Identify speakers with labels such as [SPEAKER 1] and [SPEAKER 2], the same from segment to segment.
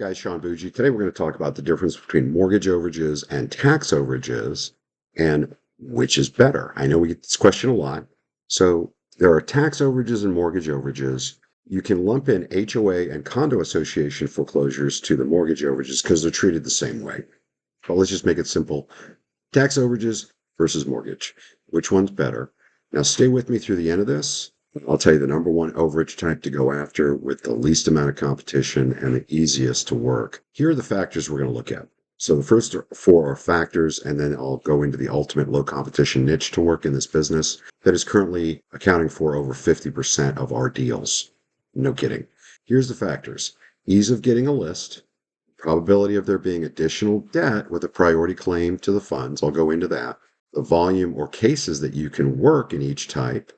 [SPEAKER 1] Guys, Sean Bougie. Today we're going to talk about the difference between mortgage overages and tax overages and which is better. I know we get this question a lot. So there are tax overages and mortgage overages. You can lump in HOA and condo association foreclosures to the mortgage overages because they're treated the same way. But let's just make it simple. Tax overages versus mortgage. Which one's better? Now stay with me through the end of this. I'll tell you the number one overage type to go after with the least amount of competition and the easiest to work. Here are the factors we're going to look at. So the first four are factors, and then I'll go into the ultimate low competition niche to work in this business that is currently accounting for over 50% of our deals. No kidding. Here's the factors. Ease of getting a list, probability of there being additional debt with a priority claim to the funds. I'll go into that. The volume or cases that you can work in each type,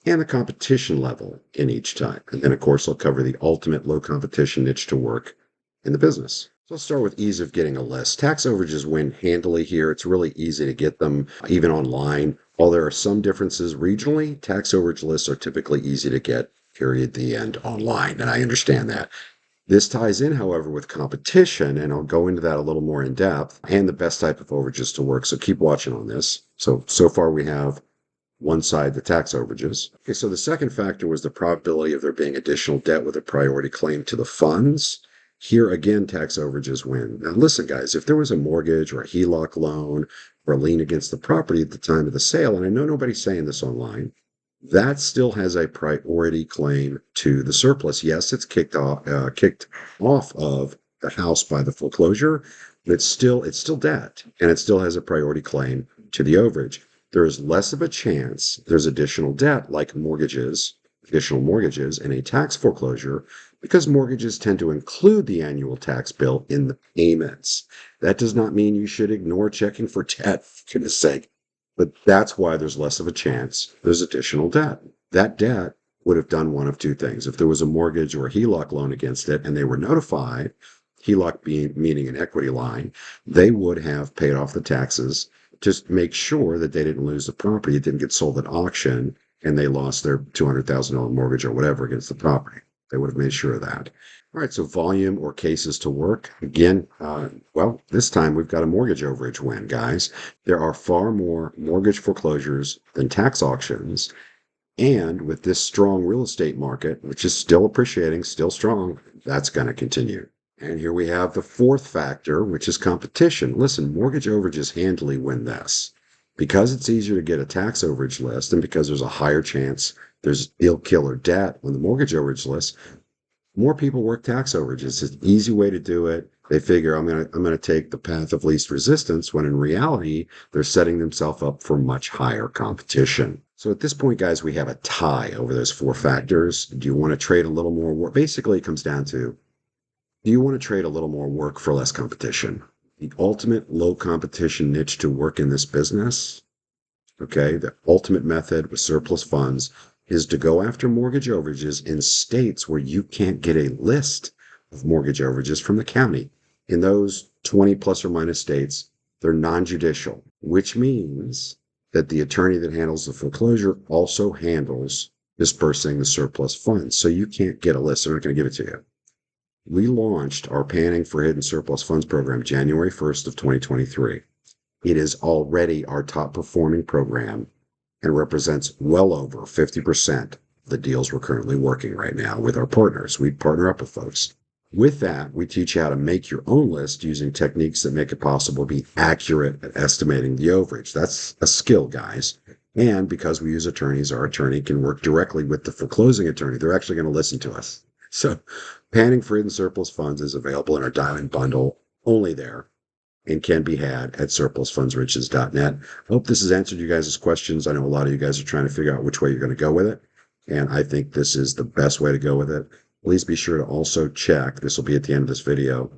[SPEAKER 1] and the competition level in each type. And then, of course, I'll cover the ultimate low competition niche to work in the business. So I'll start with ease of getting a list. Tax overages win handily here. It's really easy to get them, even online. While there are some differences regionally, tax overage lists are typically easy to get, period, the end, online. And I understand that. This ties in, however, with competition, and I'll go into that a little more in depth, and the best type of overages to work. So keep watching on this. So far we have one side, the tax overages. Okay, so the second factor was the probability of there being additional debt with a priority claim to the funds. Here again, tax overages win. Now listen, guys, if there was a mortgage or a HELOC loan or a lien against the property at the time of the sale, and I know nobody's saying this online, that still has a priority claim to the surplus. Yes, it's kicked off of the house by the foreclosure, but it's still debt, and it still has a priority claim to the overage. There is less of a chance there's additional debt like additional mortgages in a tax foreclosure because mortgages tend to include the annual tax bill in the payments. That does not mean you should ignore checking for debt, for goodness sake, but that's why there's less of a chance there's additional debt. That debt would have done one of two things. If there was a mortgage or a HELOC loan against it and they were notified, HELOC meaning an equity line, they would have paid off the taxes. Just make sure that they didn't lose the property. It didn't get sold at auction and they lost their $200,000 mortgage or whatever against the property. They would have made sure of that. All right, so volume or cases to work. Again, well, this time we've got a mortgage overage win, guys. There are far more mortgage foreclosures than tax auctions. And with this strong real estate market, which is still appreciating, still strong, that's going to continue. And here we have the fourth factor, which is competition. Listen, mortgage overages handily win this. Because it's easier to get a tax overage list and because there's a higher chance there's deal killer debt on the mortgage overage list, more people work tax overages. It's an easy way to do it. They figure I'm gonna take the path of least resistance when in reality, they're setting themselves up for much higher competition. So at this point, guys, we have a tie over those four factors. Do you want to trade a little more? Basically, it comes down to, do you want to trade a little more work for less competition? The ultimate low competition niche to work in this business, okay, the ultimate method with surplus funds is to go after mortgage overages in states where you can't get a list of mortgage overages from the county. In those 20 plus or minus states, they're non-judicial, which means that the attorney that handles the foreclosure also handles dispersing the surplus funds. So you can't get a list. They're not going to give it to you. We launched our Panning for Hidden Surplus Funds program January 1st of 2023. It is already our top performing program and represents well over 50% of the deals we're currently working right now with our partners. We partner up with folks. With that, we teach you how to make your own list using techniques that make it possible to be accurate at estimating the overage. That's a skill, guys. And because we use attorneys, our attorney can work directly with the foreclosing attorney. They're actually going to listen to us. So Panning for Hidden Surplus Funds is available in our Diamond Bundle only there and can be had at surplusfundsriches.net. I hope this has answered you guys' questions. I know a lot of you guys are trying to figure out which way you're going to go with it, and I think this is the best way to go with it. Please be sure to also check, this will be at the end of this video,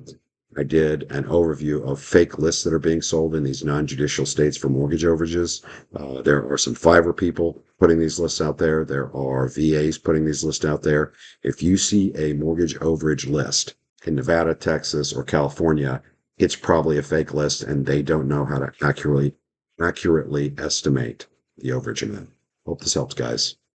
[SPEAKER 1] I did an overview of fake lists that are being sold in these non-judicial states for mortgage overages. There are some Fiverr people putting these lists out there. There are VAs putting these lists out there. If you see a mortgage overage list in Nevada, Texas, or California, it's probably a fake list and they don't know how to accurately estimate the overage in it. Hope this helps, guys.